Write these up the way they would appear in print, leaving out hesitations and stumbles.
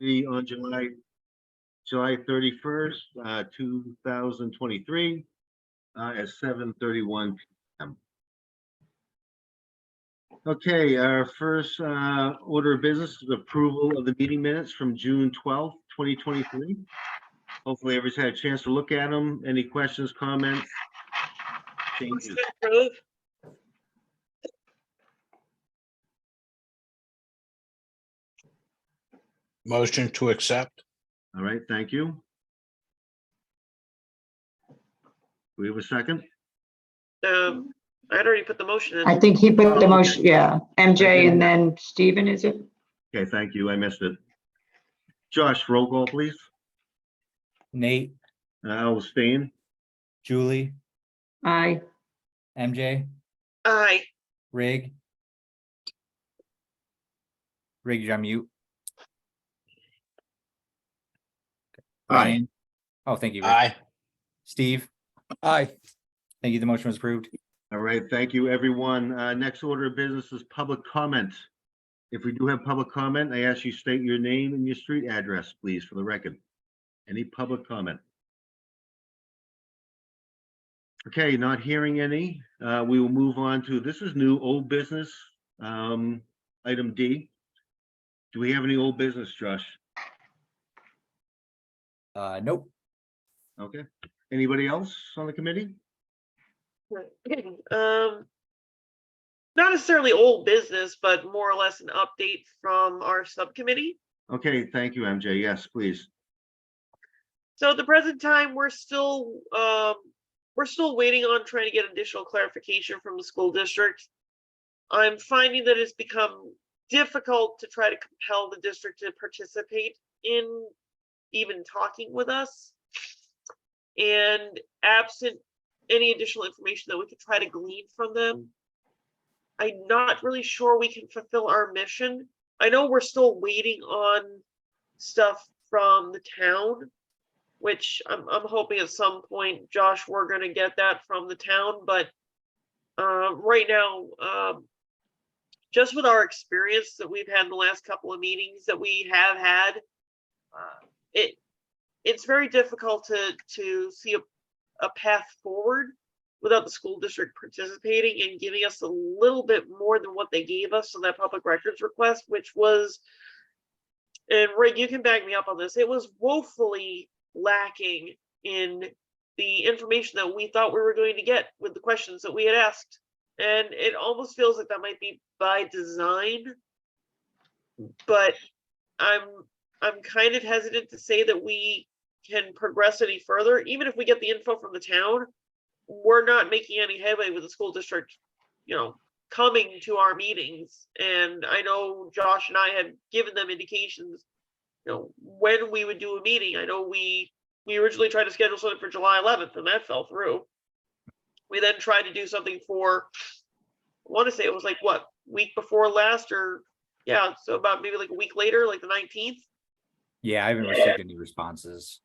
be on July 31st, 2023, at 7:31 p.m. Okay, our first order of business is approval of the meeting minutes from June 12th, 2023. Hopefully everyone's had a chance to look at them. Any questions, comments? Changes? Motion to accept. All right, thank you. We have a second? I had already put the motion in. I think he put the Oh, motion, okay. yeah, MJ and then Stephen, is it? Okay, thank you. I missed it. Josh, roll call, please. Nate, I'll abstain. Julie, Aye. MJ, Aye. Rig. Rig, you're on mute. Aye. Ryan. Oh, thank you. Rig. Aye. Steve. Aye. Thank you. The motion was approved. All right, thank you, everyone. Next order of business is public comment. If we do have public comment, I ask you state your name and your street address, please, for the record. Any public comment? Okay, not hearing any. We will move on to, this is new, old business, item D. Do we have any old business, Josh? Nope. Okay. Anybody else on the committee? Not necessarily old business, but more or less an update from our subcommittee. Okay, thank you, MJ. Yes, please. So at the present time, we're still waiting on trying to get additional clarification from the school district. I'm finding that it's become difficult to try to compel the district to participate in even talking with us. And absent any additional information that we could try to glean from them, I'm not really sure we can fulfill our mission. I know we're still waiting on stuff from the town, which I'm hoping at some point, Josh, we're going to get that from the town. But right now, just with our experience that we've had in the last couple of meetings that we have had, it's very difficult to see a path forward without the school district participating and giving us a little bit more than what they gave us on that public records request, which was, and Rig, you can back me up on this, it was woefully lacking in the information that we thought we were going to get with the questions that we had asked. And it almost feels like that might be by design, but I'm kind of hesitant to say that we can progress any further. Even if we get the info from the town, we're not making any headway with the school district, coming to our meetings. And I know Josh and I had given them indications, when we would do a meeting. I know we originally tried to schedule something for July 11th and that fell through. We then tried to do something for, I want to say it was like what, week before last, or yeah, so about maybe like a week later, like the 19th. Yeah, I haven't received any responses.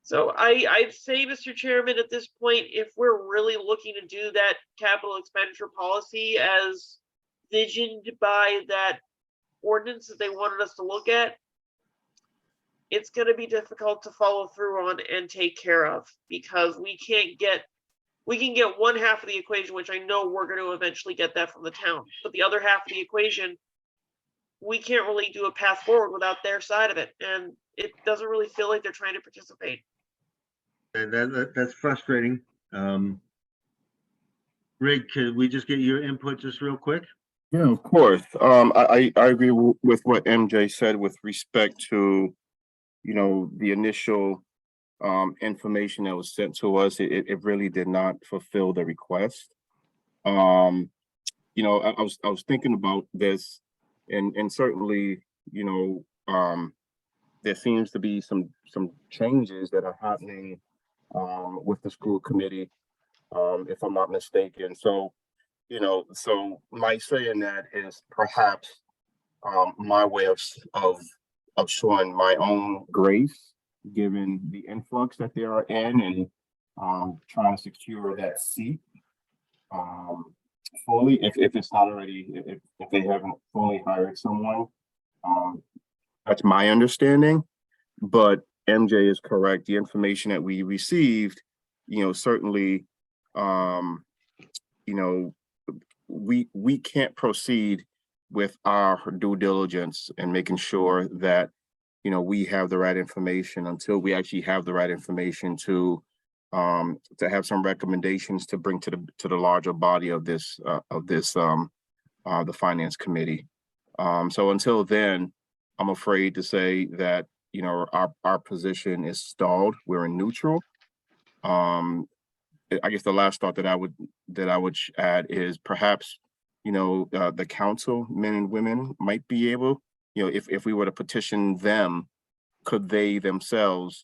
So I'd say, Mr. Chairman, at this point, if we're really looking to do that capital expenditure policy as visioned by that ordinance that they wanted us to look at, it's going to be difficult to follow through on and take care of, because we can get one half of the equation, which I know we're going to eventually get that from the town, but the other half of the equation, we can't really do a path forward without their side of it. And it doesn't really feel like they're trying to participate. And that's frustrating. Rig, could we just get your input just real quick? Yeah, of course. I agree with what MJ said with respect to, the initial information that was sent to us. It really did not fulfill the request. I was thinking about this, and certainly, there seems to be some changes that are happening with the school committee, if I'm not mistaken. So, so my saying that is perhaps my way of showing my own grace, given the influx that they are in, and trying to secure that seat fully, if it's not already, if they haven't fully hired someone. That's my understanding, but MJ is correct. The information that we received, certainly, we can't proceed with our due diligence and making sure that, we have the right information until we actually have the right information to have some recommendations to bring to the larger body of this, the finance committee. So until then, I'm afraid to say that, our position is stalled. We're in neutral. I guess the last thought that I would add is perhaps, the council, men and women, might be able, if we were to petition them, could they themselves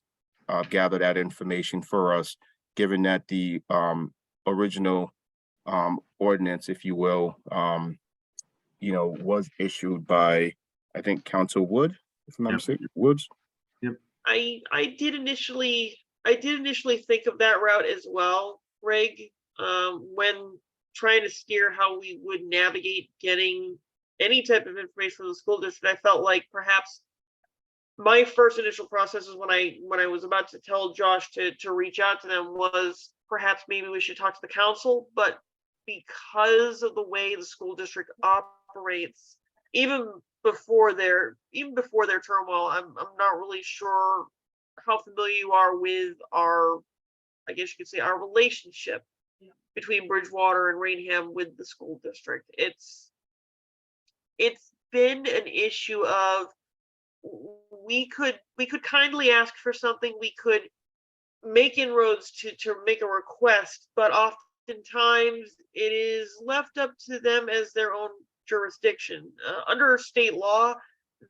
gather that information for us, given that the original ordinance, if you will, was issued by, I think, Council Wood, if I'm not Yep. mistaken, Woods. I did initially think of that route as well, Greg, when trying to steer how we would navigate getting any type of information from the school district. I felt like perhaps my first initial process is when I was about to tell Josh to reach out to them was perhaps maybe we should talk to the council, but because of the way the school district operates, even before their turmoil, I'm not really sure how familiar you are with our, I guess you could say, our relationship between Bridgewater and Rainham with the school district. It's been an issue of we could kindly ask for something, we could make inroads to make a request, but oftentimes it is left up to them as their own jurisdiction. Under state law,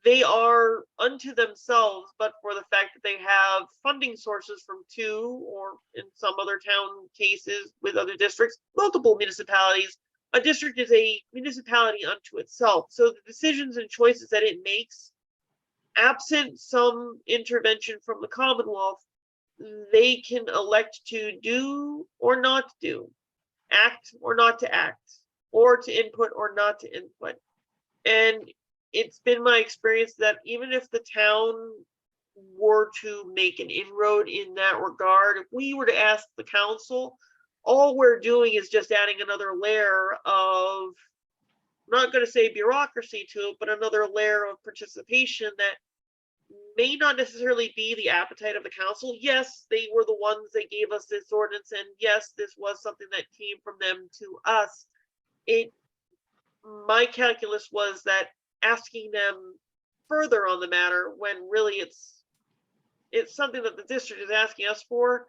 they are unto themselves, but for the fact that they have funding sources from two, or in some other town cases with other districts, multiple municipalities. A district is a municipality unto itself. So the decisions and choices that it makes, absent some intervention from the Commonwealth, they can elect to do or not do, act or not to act, or to input or not to input. And it's been my experience that even if the town were to make an inroad in that regard, if we were to ask the council, all we're doing is just adding another layer of, I'm not going to say bureaucracy to it, but another layer of participation that may not necessarily be the appetite of the council. Yes, they were the ones that gave us this ordinance, and yes, this was something that came from them to us. My calculus was that asking them further on the matter, when really it's something that the district is asking us for,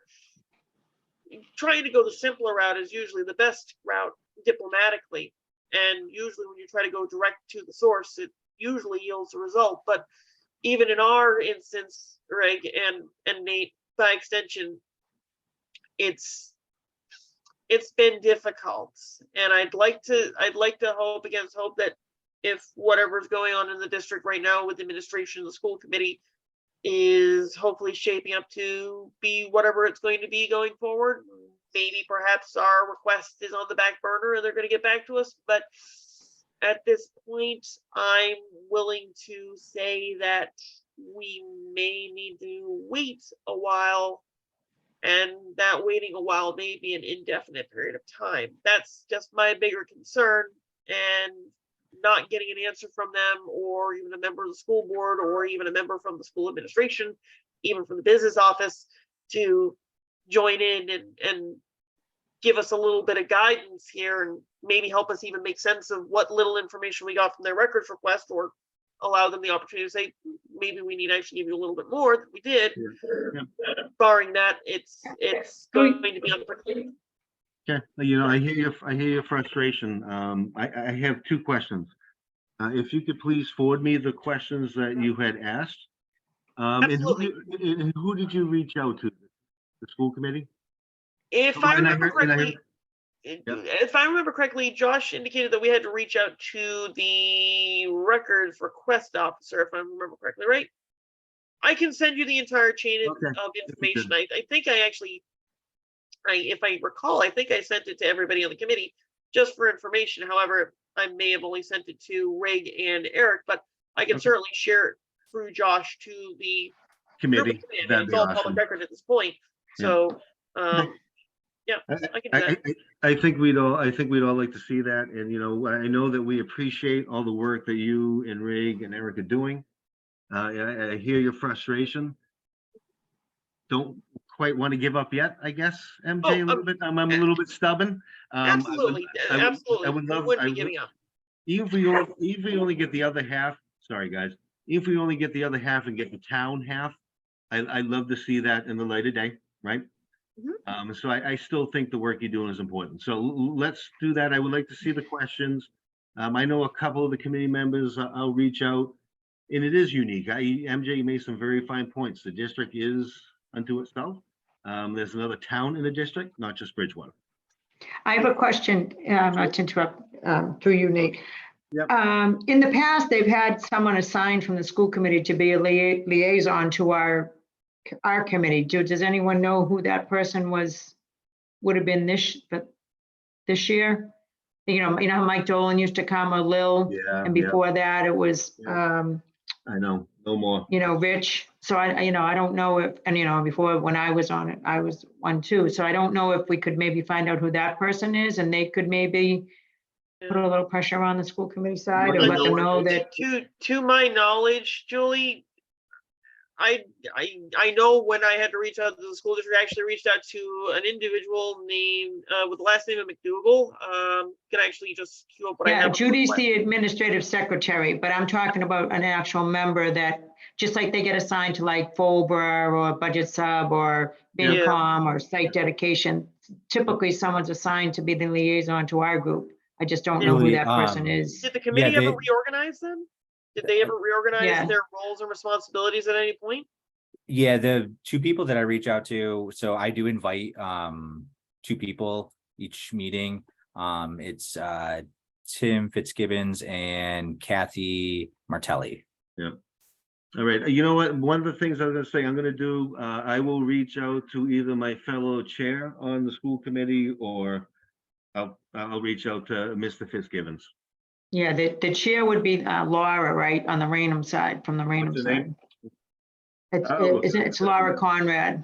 trying to go the simpler route is usually the best route diplomatically. And usually when you try to go direct to the source, it usually yields a result. But even in our instance, Greg and Nate, by extension, it's been difficult. And I'd like to hope against hope that if whatever's going on in the district right now with the administration and the school committee is hopefully shaping up to be whatever it's going to be going forward, maybe perhaps our request is on the back burner and they're going to get back to us. But at this point, I'm willing to say that we may need to wait a while, and that waiting a while may be an indefinite period of time. That's just my bigger concern, and not getting an answer from them, or even a member of the school board, or even a member from the school administration, even from the business office, to join in and give us a little bit of guidance here, and maybe help us even make sense of what little information we got from their records request, or allow them the opportunity to say, maybe we need to actually give you a little bit more than we did. Yeah. Barring that, it's going to be unpredictable. Okay, I hear your frustration. I have two questions. If you could please forward me the questions that you had asked. And who did you reach out to? The school committee? If Oh, I and I remember heard- and I correctly, if I remember correctly, Josh indicated that we had to reach out to the records request officer, if I remember correctly, right? I can send you the entire chain of information. I think I actually, if I recall, I think I sent it to everybody on the committee just for information. However, I may have only sent it to Rig and Eric, but I can certainly share it through Josh to the Committee, group committee. I mean, that'd it's be all awesome. public record at this point. Yeah. So, yeah, I can do that. I think we'd all like to see that. And, you know, I know that we appreciate all the work that you and Rig and Eric are doing. I hear your frustration. Don't quite want to give up yet, I guess, MJ, a little bit. I'm a little bit stubborn. Absolutely, I absolutely. would love, We wouldn't be giving up. even if we only get the other half, sorry, guys, if we only get the other half and get the town half, I'd love to see that in the light of day, right? So I still think the work you're doing is important. So let's do that. I would like to see the questions. I know a couple of the committee members, I'll reach out. And it is unique. MJ, you made some very fine points. The district is unto itself. There's another town in the district, not just Bridgewater. I have a question, not to interrupt, through you, Nate. Yep. In the past, they've had someone assigned from the school committee to be a liaison to our committee. Does anyone know who that person would have been this year? You know how Mike Dolan used to come, or Lil, Yeah. and before that it was, I know, no more. you know, Rich. So I don't know if, and before when I was on it, I was one too. So I don't know if we could maybe find out who that person is, and they could maybe put a little pressure on the school committee side, or I let them know know that. To my knowledge, Julie, I know when I had to reach out to the school district, I actually reached out to an individual named with the last name of McDougal. Can I actually just queue up what I Yeah, have? Judy's the administrative secretary, but I'm talking about an actual member that, just like they get assigned to like FOBRA or Budget Sub or Yeah. BINCOM or Site Dedication. Typically, someone's assigned to be the liaison to our group. I just don't know who Julie, that person is. Did the committee Yeah, ever they- reorganize then? Did they ever reorganize Yeah. their roles and responsibilities at any point? Yeah, the two people that I reach out to, so I do invite two people each meeting. It's Tim Fitzgibbons and Kathy Martelli. All right, you know what? One of the things I was gonna say, I'm gonna do, I will reach out to either my fellow chair on the school committee, or I'll reach out to Mr. Fitzgibbons. Yeah, the chair would be Laura, right, on the Rainham side, from the Rainham What's her name? side. It's Laura Conrad,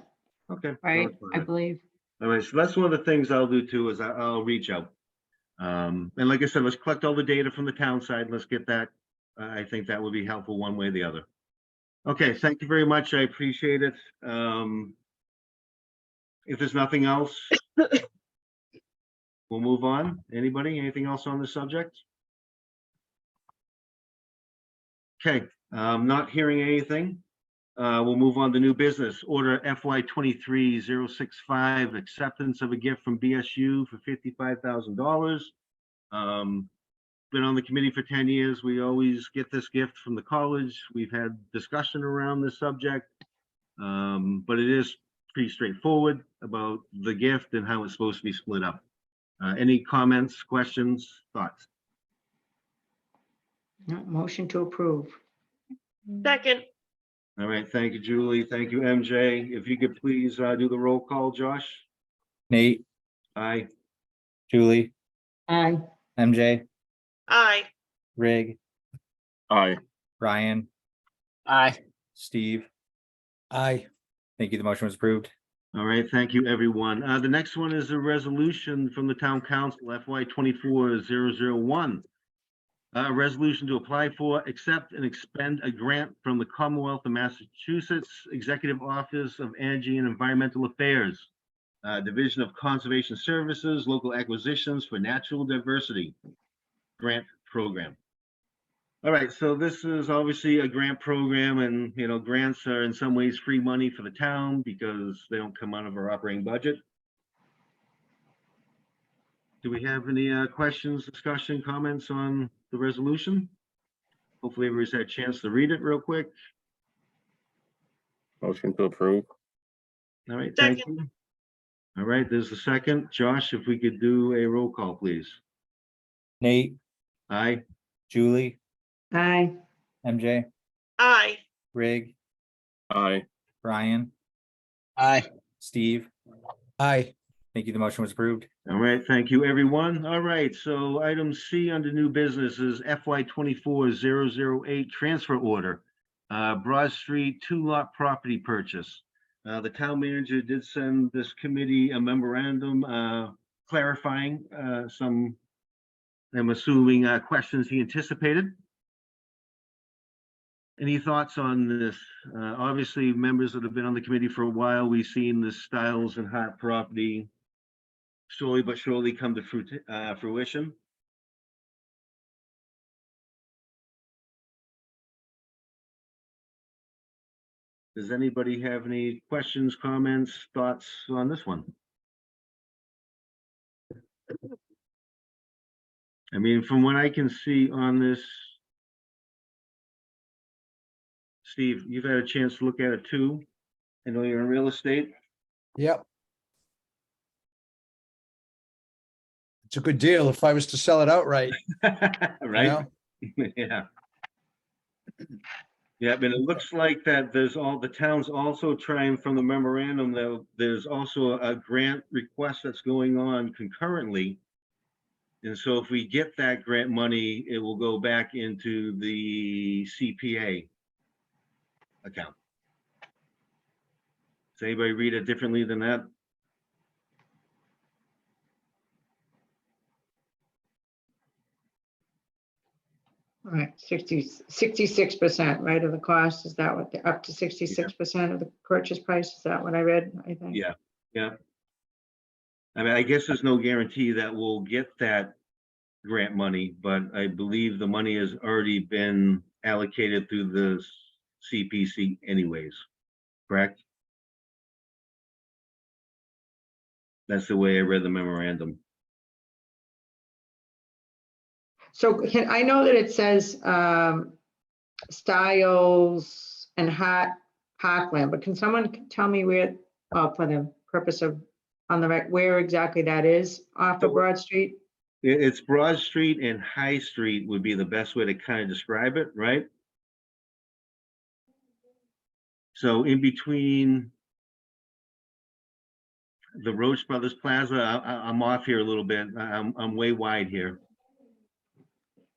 Okay. right, that's I fine. believe. All right, so that's one of the things I'll do too, is I'll reach out. And like I said, let's collect all the data from the town side. Let's get that. I think that would be helpful one way or the other. Okay, thank you very much. I appreciate it. If there's nothing else, we'll move on. Anybody, anything else on the subject? Okay, not hearing anything. We'll move on to new business. Order FY 23-065, acceptance of a gift from BSU for $55,000. Been on the committee for 10 years. We always get this gift from the college. We've had discussion around this subject. But it is pretty straightforward about the gift and how it's supposed to be split up. Any comments, questions, thoughts? Motion to approve. Second, All right, thank you, Julie. Thank you, MJ. If you could please do the roll call, Josh? Nate, Aye. Julie, Aye. MJ, aye. Rig, Aye. Ryan, Aye. Steve. Aye. Thank you. The motion was approved. All right, thank you, everyone. The next one is a resolution from the town council, FY 24-001. A resolution to apply for, accept, and expend a grant from the Commonwealth of Massachusetts Executive Office of Energy and Environmental Affairs, Division of Conservation Services, Local Acquisitions for Natural Diversity Grant Program. All right, so this is obviously a grant program, and grants are in some ways free money for the town because they don't come out of our operating budget. Do we have any questions, discussion, comments on the resolution? Hopefully everybody's had a chance to read it real quick. Motion to approve. All right, thank you. All right, there's the second. Josh, if we could do a roll call, please. Nate, Aye. Julie, Aye. MJ, Aye. Rig, Aye. Ryan, Aye. Steve. Aye. Thank you. The motion was approved. All right, thank you, everyone. All right, so item C under new business is FY 24-008 transfer order. Broad Street 2-lot property purchase. The town manager did send this committee a memorandum clarifying some, I'm assuming, questions he anticipated. Any thoughts on this? Obviously, members that have been on the committee for a while, we've seen the Styles and Hart property slowly but surely come to fruition. Does anybody have any questions, comments, thoughts on this one? I mean, from what I can see on this, Steve, you've had a chance to look at it too. I know you're in real estate. Yep. It's a good deal if I was to sell it outright, you Right? know? Yeah. Yeah, but it looks like that there's the towns also trying from the memorandum, though, there's also a grant request that's going on concurrently. And so if we get that grant money, it will go back into the CPA account. Does anybody read it differently than that? All right, 66%, right, of the cost, is that what, up to 66% of the purchase price, is that what I read, I think? Yeah, yeah. I mean, I guess there's no guarantee that we'll get that grant money, but I believe the money has already been allocated through the CPC anyways, correct? That's the way I read the memorandum. So I know that it says Styles and Hart Parkland, but can someone tell me where, for the purpose of, on the right, where exactly that is off of Broad Street? It's Broad Street and High Street would be the best way to kind of describe it, right? So in between the Roach Brothers Plaza, I'm off here a little bit. I'm way wide here.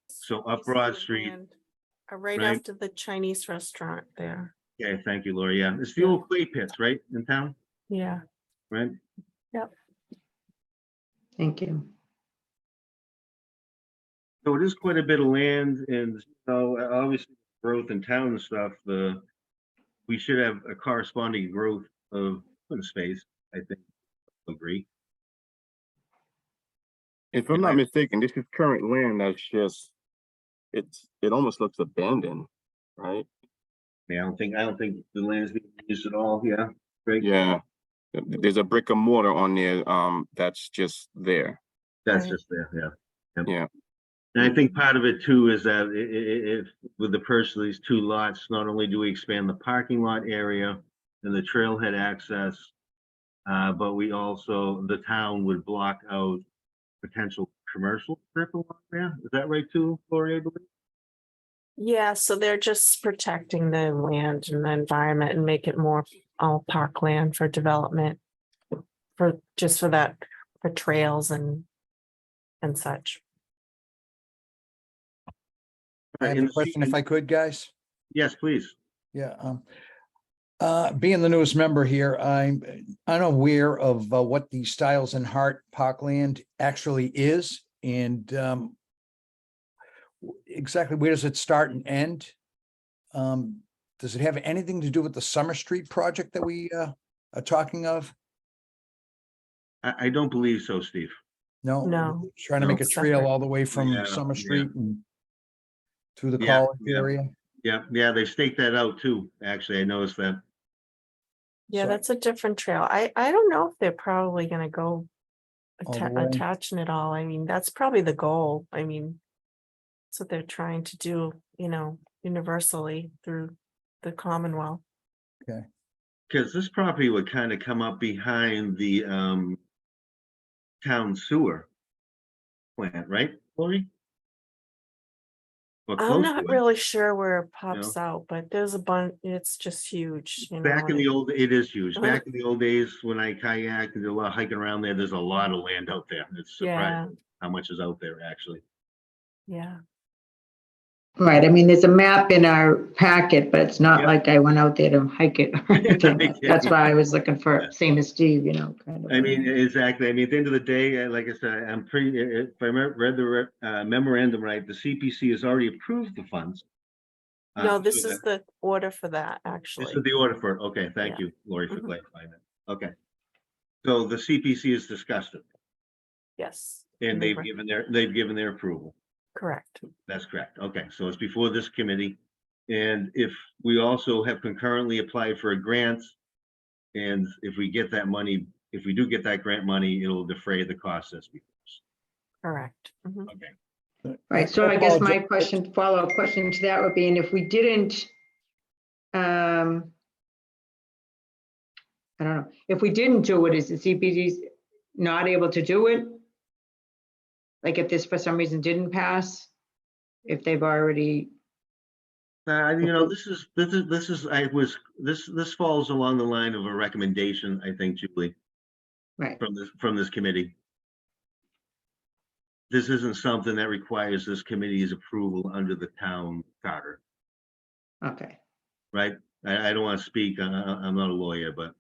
So up Broad Street. Right right? after the Chinese restaurant there. Okay, thank you, Laura. Yeah, it's the old clay pits, right, in town, Yeah. right? Thank you. So it is quite a bit of land, and so obviously growth in town and stuff, we should have a corresponding growth of open space, I think. Agree. If I'm not mistaken, this is current land that's just, it almost looks abandoned, right? Yeah, I don't think the land's being used at all. Yeah, great. Yeah. There's a brick and mortar on there, that's just there. That's Right. just there. Yeah. Yep. Yeah. And I think part of it too is that if with the purchase of these 2 lots, not only do we expand the parking lot area and the trailhead access, but we also, the town would block out potential commercial strip along there. Is that right too, Lori, I believe? Yeah, so they're just protecting the land and the environment and make it more all parkland for development. For that, for trails and such. I have In a the question if I could, guys. Yes, please. Yeah. Being the newest member here, I'm unaware of what the Styles and Hart Parkland actually is, and exactly where does it start and end? Does it have anything to do with the Summer Street project that we are talking of? I don't believe so, Steve. No. No. Trying to make a No, trail separate. all the way from Yeah, Summer yeah. Street and through the Yeah, college yeah. area. Yeah, they staked that out too. Actually, I noticed that. Yeah, So- that's a different trail. I don't know if they're probably gonna go All the way. attaching it all. I mean, that's probably the goal. I mean, that's what they're trying to do, universally through the Commonwealth. Because this property would kind of come up behind the town sewer plant, right, Lori? Or I'm close not to it. really sure where it pops out, but there's a bunch, it's just huge. Back in the old, it is huge. Uh-huh. Back in the old days when I kayaked and did a lot of hiking around there, there's a lot of land out there. It's Yeah, surprising how much is out there actually. yeah. Right, I mean, there's a map in our packet, but it's not Yeah. like I went out there to hike it or anything. I get That's it. why I was looking for, same as Steve, kind of. I mean, exactly. I mean, at the end of the day, like I said, I'm pretty, if I read the memorandum right, the CPC has already approved the funds. No, so this that- is the order for that, This actually. is the order for it. Okay, thank Yeah. you, Lori, for Mhm. clarifying that. Okay. So the CPC has discussed it Yes. and they they've were- given their approval. Correct. That's correct. Okay, so it's before this committee. And if we also have concurrently applied for a grant, and if we get that money, if we do get that grant money, it'll defray the cost that's before us. Correct. Mhm. Okay. Right, so I guess my apologize. question, follow-up question to that would be, and if we didn't, I don't know, if we didn't do it, is the CPD not able to do it? Like if this for some reason didn't pass, if they've already, This falls along the line of a recommendation, I think, Julie, right, from this committee. This isn't something that requires this committee's approval under the town charter, okay, right? I don't want to speak, I'm not a lawyer, but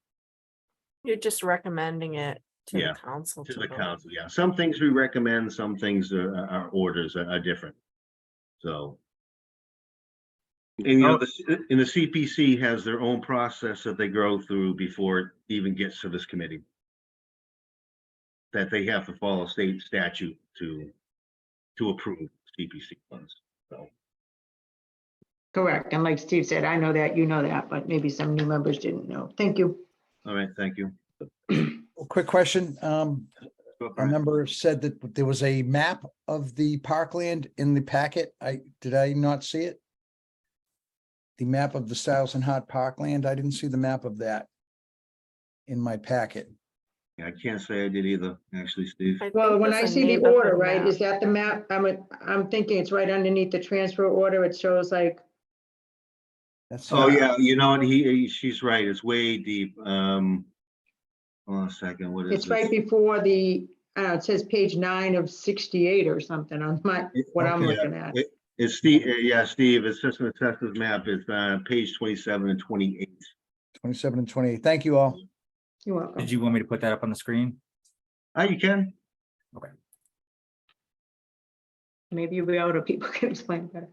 You're just recommending it to Yeah, the council. to the vote. council, yeah. Some things we recommend, some things are orders are different. So. And the CPC has their own process that they go through before it even gets to this committee. That they have to follow state statute to approve CPC funds, so. correct. And like Steve said, I know that, you know that, but maybe some new members didn't know. Thank you. All right, thank you. Quick question. A member said that there was a map of the parkland in the packet. Did I not see it? The map of the Stiles and Hart Parkland. I didn't see the map of that in my packet. I can't say I did either, actually, Steve. I Well, think when there's I a see the neighborhood order, right, map. is that the map? I'm thinking it's right underneath the transfer order. It shows like, That's. Oh, yeah, you know, and she's right, it's way deep. Hold on a second, what is it's right this? before the, it says page 9 of 68 or something on what I'm Okay, looking at. It's Steve, yeah, Steve, it's just an assessment map, it's page 27 and 28. 27 and 28. Thank you all. You're welcome. Did you want me to put that up on the screen? You can. Maybe you'll be able to, people can explain better.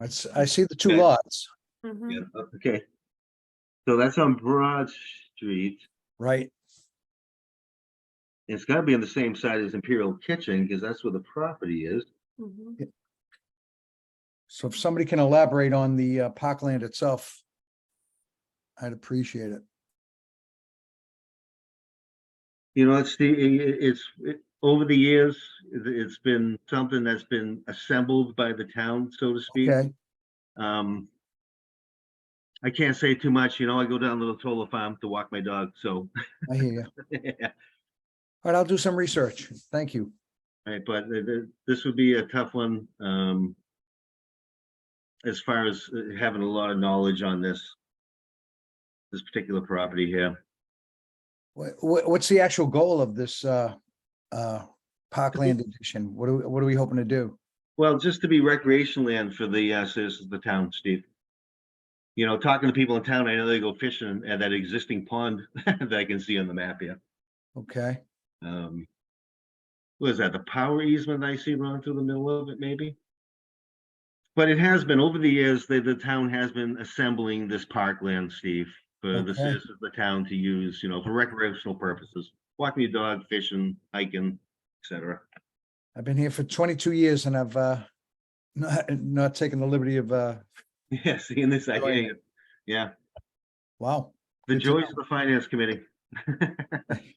I see the two Okay. lots, Mhm. Yeah, okay. So that's on Broad Street. right? It's gotta be on the same side as Imperial Kitchen, because that's where the property is. Mhm. So if somebody can elaborate on the parkland itself, I'd appreciate it. You know, over the years, it's been something that's been assembled by the town, so to speak. Okay, I can't say too much, you know, I go down to the Tola Farm to walk my dog, so. I hear you. All right, I'll do some research. Thank you. Right, but this would be a tough one, as far as having a lot of knowledge on this particular property here. What's the actual goal of this parkland edition? What are we hoping to do? Well, just to be recreation land for the citizens of the town, Steve. You know, talking to people in town, I know they go fishing at that existing pond that I can see on the map here. Okay, What is that, the power easement I see running through the middle of it, maybe? But it has been, over the years, the town has been assembling this parkland, Steve, for the Okay. citizens of the town to use, you know, for recreational purposes. Walking your dog, fishing, hiking, etc. I've been here for 22 years and I've not taken the liberty of, Yeah, seeing this, I hear Enjoying you. Yeah, wow, the Good to joys of the finance committee.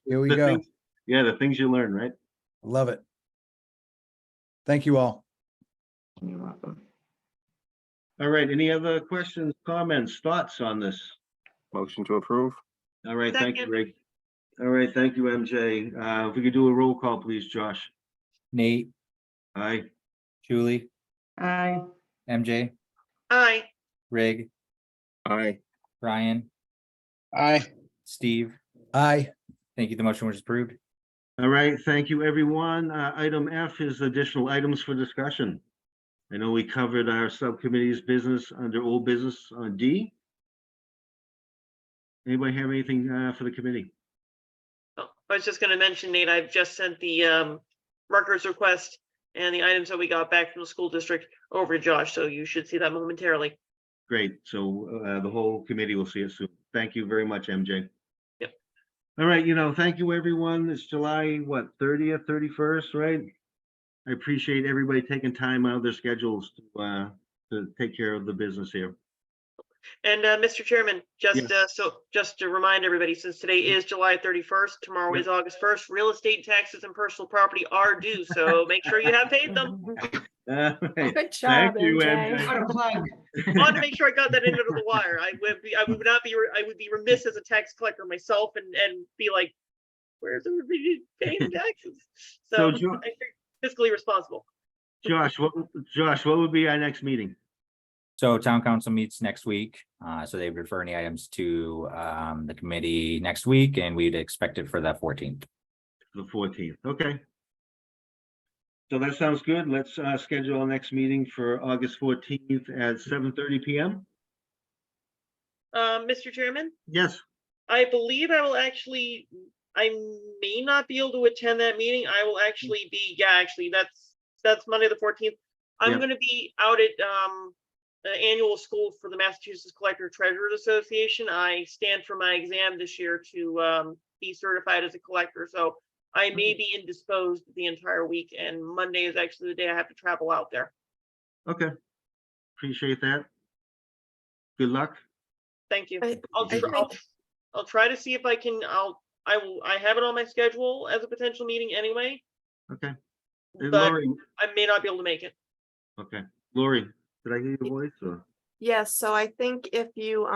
here we The go. things- Yeah, the things you learn, right? Love it. Thank you all. You're welcome. All right, any other questions, comments, thoughts on this? Motion to approve? All right, thank you, Second. Rick. All right, thank you, MJ. If we could do a roll call, please, Josh. Nate, Aye. Julie, Aye. MJ, Aye. Rig, Aye. Ryan, Aye. Steve. Aye. Thank you. The motion was approved. All right, thank you, everyone. Item F is additional items for discussion. I know we covered our subcommittee's business under old business on D. Anybody have anything for the committee? Oh, I was just gonna mention, Nate, I've just sent the Rutgers request and the items that we got back from the school district over to Josh, so you should see that momentarily. Great, so the whole committee will see it soon. Thank you very much, MJ. Yep. All right, thank you, everyone. It's July, what, 30th, 31st, right? I appreciate everybody taking time out of their schedules to take care of the business here. And Mr. Chairman, just Yes. just to remind everybody, since today is July 31st, tomorrow Yep. is August 1st, real estate taxes and personal property are due, so make sure you have paid them. All right. Good job, you, MJ. What a plug. Wanted to make sure I got that in under the wire. I would be remiss as a tax collector myself and be like, where's everybody paying taxes? So, So I'm fiscally responsible. Josh, what would be our next meeting? So town council meets next week, so they refer any items to the committee next week, and we'd expect it for the 14th. The 14th, okay. So that sounds good. Let's schedule our next meeting for August 14th at 7:30 PM. Mr. Chairman, Yes, I believe I may not be able to attend that meeting. I will actually be, that's Monday the 14th. I'm Yep. gonna be out at the annual school for the Massachusetts Collector Treasurers Association. I stand for my exam this year to be certified as a collector, so I may be indisposed the entire week, and Monday is actually the day I have to travel out there. okay. Appreciate that. Good luck. Thank you. I- I'll, I tr- I'll, think- I'll try to see if I can, I have it on my schedule as a potential meeting anyway, Okay. And but Lori, I may not be able to make it. okay. Lori, did I hear your voice or? Yes, so I think if you,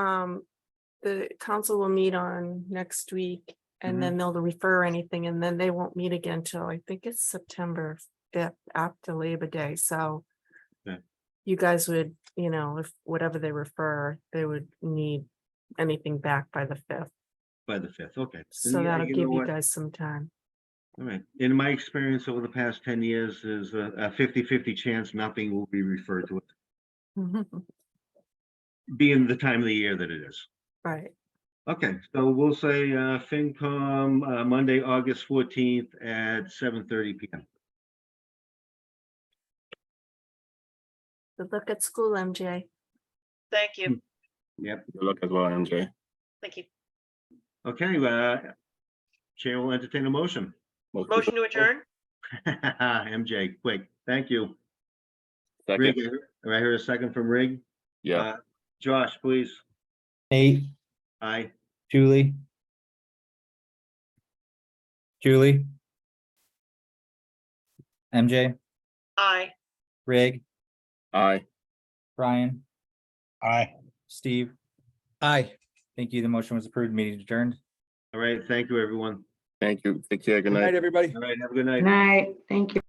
the council will meet on next week and then they'll refer anything and then they won't meet again till I think it's September 5th after Labor Day, so. Okay. You guys would, if whatever they refer, they would need anything back by the 5th, By the 5th, okay. so Yeah, that'll you give know you what? guys some time. All right. In my experience over the past 10 years, there's a 50-50 chance nothing will be referred to it, being the time of the year that it is. Right, Okay, so we'll say FinCom Monday, August 14th at 7:30 PM. good luck at school, MJ. Thank you. Yep. Good luck as well, MJ. Thank you. Okay, Chair will entertain a motion. Motion to adjourn? MJ, quick. Thank you. Second, Rig, I heard a second from Rig. yeah, Josh, please. Nate, Aye. Julie. MJ, Aye. Rig, aye. Brian, Aye. Steve. Aye. Thank you. The motion was approved. Meeting adjourned. All right, thank you, everyone. Thank you. Take care. Good Good night. night, everybody. All right, have a good night. Night, thank you.